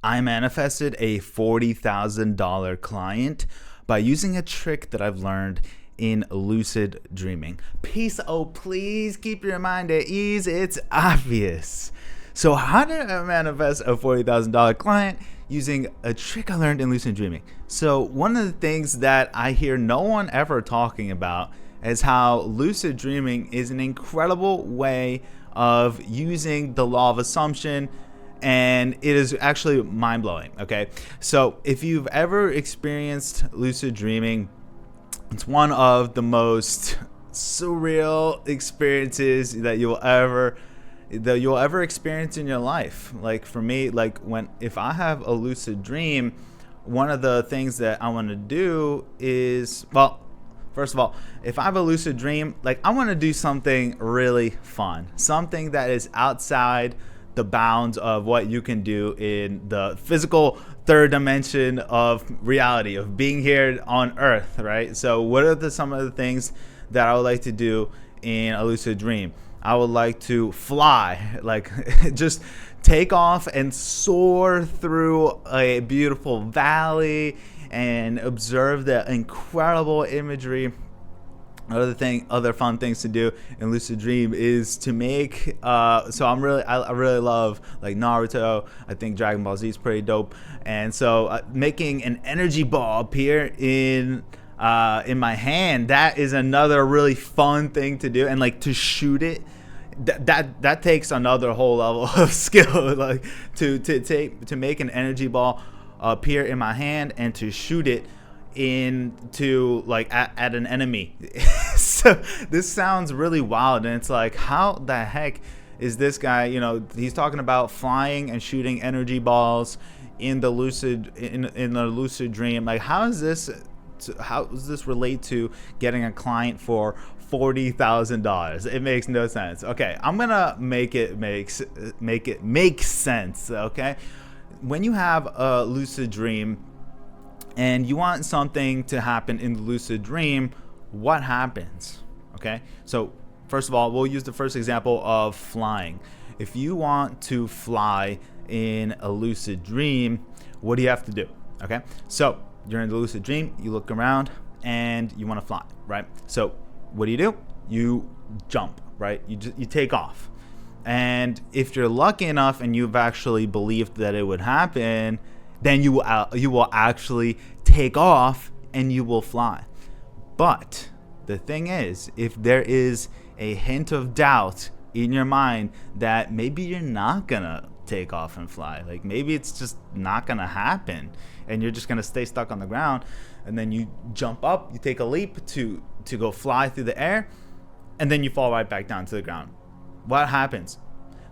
I manifested a $40,000 client by using a trick that I've learned in lucid dreaming. Please keep your mind at ease. It's obvious. So, how did I manifest a $40,000 client using a trick I learned in lucid dreaming? So, one of the things that I hear no one ever talking about is how lucid dreaming is an incredible way of using the law of assumption, and it is actually mind-blowing. Okay, so if you've ever experienced lucid dreaming, it's one of the most surreal experiences that you'll ever experience in your life. Like for me, like if I have a lucid dream, one of the things that I want to do is, well, first of all, if I have a lucid dream, like I want to do something really fun, something that is outside the bounds of what you can do in the physical third dimension of reality, of being here on Earth, right? So what are some of the things that I would like to do in a lucid dream? I would like to fly, like just take off and soar through a beautiful valley and observe the incredible imagery. Other fun things to do in lucid dream is to make. So I really love like Naruto. I think Dragon Ball Z is pretty dope, and so making an energy ball appear in my hand, that is another really fun thing to do, and like to shoot it. That takes another whole level of skill, like to make an energy ball appear in my hand and to shoot it into like at an enemy. So this sounds really wild, and it's like, how the heck is this guy, he's talking about flying and shooting energy balls in the lucid dream. Like, how does this relate to getting a client for $40,000? It makes no sense. Okay, I'm gonna make it make sense. Okay, when you have a lucid dream and you want something to happen in the lucid dream, what happens? Okay, so first of all, we'll use the first example of flying. If you want to fly in a lucid dream, what do you have to do? Okay, so you're in the lucid dream, you look around and you want to fly, right? So what do? You jump, right? You take off. And if you're lucky enough and you've actually believed that it would happen, then you will actually take off and you will fly. But the thing is, if there is a hint of doubt in your mind that maybe you're not gonna take off and fly, like maybe it's just not gonna happen and you're just gonna stay stuck on the ground, and then you jump up, you take a leap to go fly through the air, and then you fall right back down to the ground. What happens?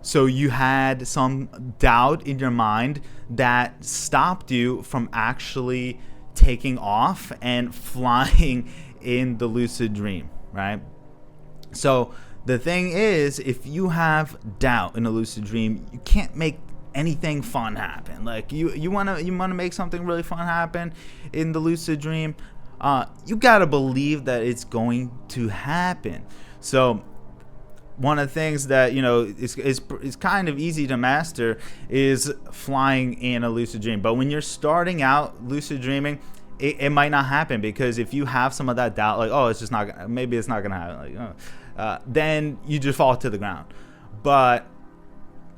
So you had some doubt in your mind that stopped you from actually taking off and flying in the lucid dream, right? So the thing is, if you have doubt in a lucid dream, you can't make anything fun happen. Like you want to make something really fun happen in the lucid dream, you got to believe that it's going to happen. So one of the things that is kind of easy to master is flying in a lucid dream. But when you're starting out lucid dreaming, it might not happen, because if you have some of that doubt, like, oh, it's just not, maybe it's not gonna happen, like, then you just fall to the ground. But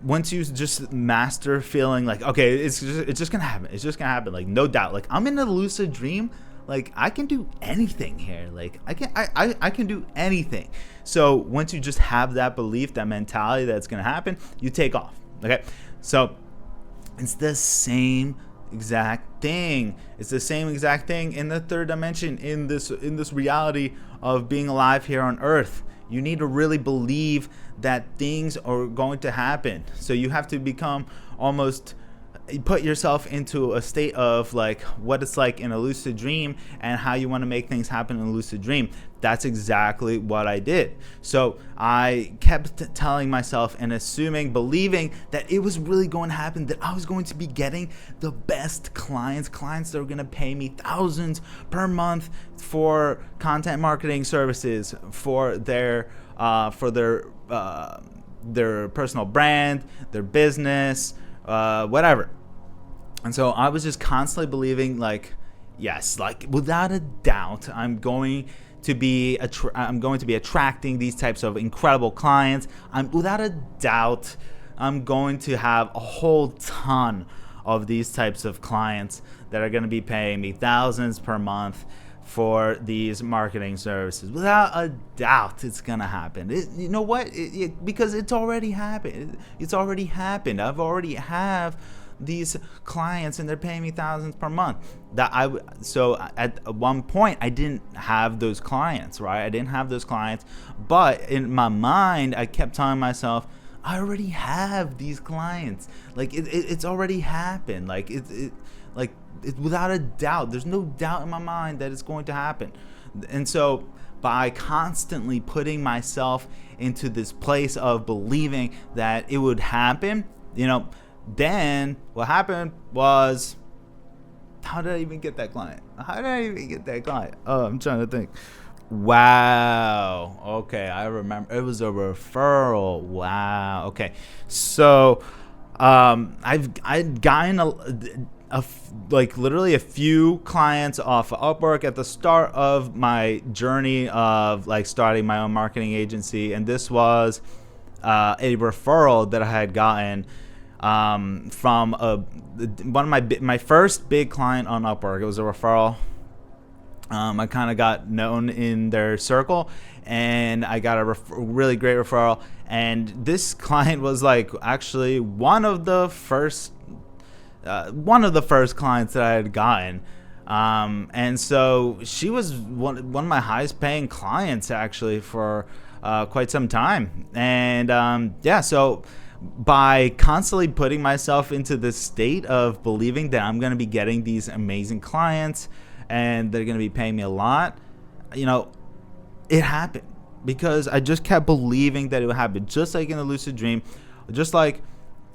once you just master feeling like, okay, it's just gonna happen, like no doubt, like I'm in a lucid dream, like I can do anything here, like I can do anything. So once you just have that belief, that mentality that it's gonna happen, you take off. Okay, so it's the same exact thing. It's the same exact thing in the third dimension, in this reality of being alive here on Earth. You need to really believe that things are going to happen. So you have to become almost, put yourself into a state of like what it's like in a lucid dream and how you want to make things happen in a lucid dream. That's exactly what I did. So I kept telling myself and believing that it was really going to happen, that I was going to be getting the best clients that were going to pay me thousands per month for content marketing services, for their personal brand, their business, whatever. And so I was just constantly believing, like, yes, like without a doubt, I'm going to be attracting these types of incredible clients. Without a doubt, I'm going to have a whole ton of these types of clients that are going to be paying me thousands per month for these marketing services. Without a doubt, it's gonna happen. You know what? Because it's already happened. It's already happened. I've already have these clients, and they're paying me thousands per month. So at one point, I didn't have those clients, right? I didn't have those clients, but in my mind, I kept telling myself, I already have these clients. Like it's already happened. Like without a doubt, there's no doubt in my mind that it's going to happen. And so by constantly putting myself into this place of believing that it would happen, then what happened was, how did I even get that client? Oh, I'm trying to think. Wow. Okay, I remember. It was a referral. Wow. Okay. So I'd gotten literally a few clients off of Upwork at the start of my journey of like starting my own marketing agency, and this was a referral that I had gotten from one of my first big client on Upwork. It was a referral. I kind of got known in their circle, and I got a really great referral. And this client was like actually one of the first clients that I had gotten. And so she was one of my highest paying clients actually for quite some time. And so by constantly putting myself into this state of believing that I'm going to be getting these amazing clients and they're going to be paying me a lot, it happened because I just kept believing that it would happen. Just like in the lucid dream, just like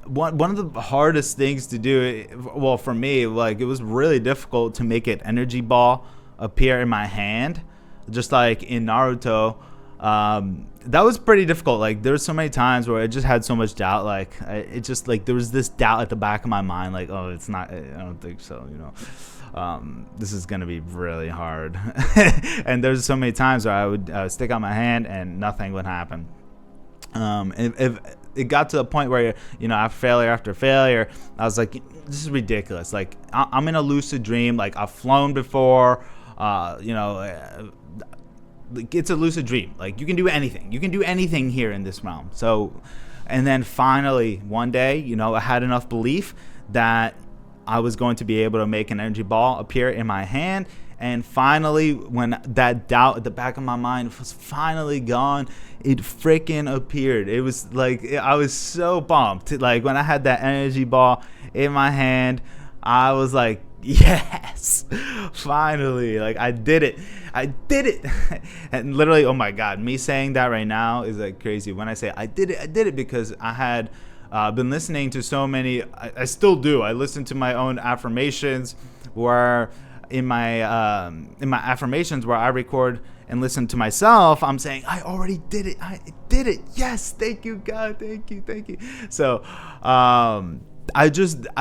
one of the hardest things to do, well, for me, like it was really difficult to make an energy ball appear in my hand, just like in Naruto. That was pretty difficult. Like there were so many times where I just had so much doubt. Like there was this doubt at the back of my mind, like, oh, it's not, I don't think so, this is going to be really hard. And there's so many times where I would stick out my hand and nothing would happen. If it got to a point where, after failure, I was like, this is ridiculous. Like I'm in a lucid dream. Like I've flown before, it's a lucid dream. Like you can do anything here in this realm. So, and then finally one day, I had enough belief that I was going to be able to make an energy ball appear in my hand. And finally, when that doubt at the back of my mind was finally gone, it freaking appeared. It was like, I was so pumped. Like when I had that energy ball in my hand, I was like, yes, finally, like I did it. And literally, oh my God, me saying that right now is like crazy. When I say I did it because I had been listening to so many, I still do. I listen to my own affirmations, where in my affirmations where I record and listen to myself, I'm saying, I already did it. I did it. Yes. Thank you, God. Thank you. So I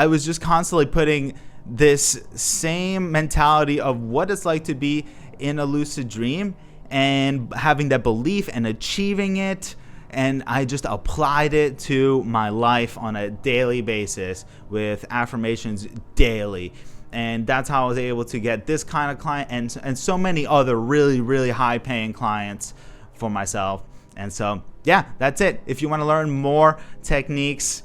was just constantly putting this same mentality of what it's like to be in a lucid dream and having that belief and achieving it. And I just applied it to my life on a daily basis with affirmations daily. And that's how I was able to get this kind of client and so many other really, really high paying clients for myself. And so, yeah, that's it. If you want to learn more techniques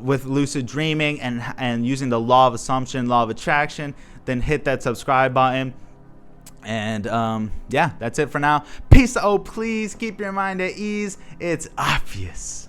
with lucid dreaming and using the law of assumption, law of attraction, then hit that subscribe button. And yeah, that's it for now. Peace out. Please keep your mind at ease. It's obvious.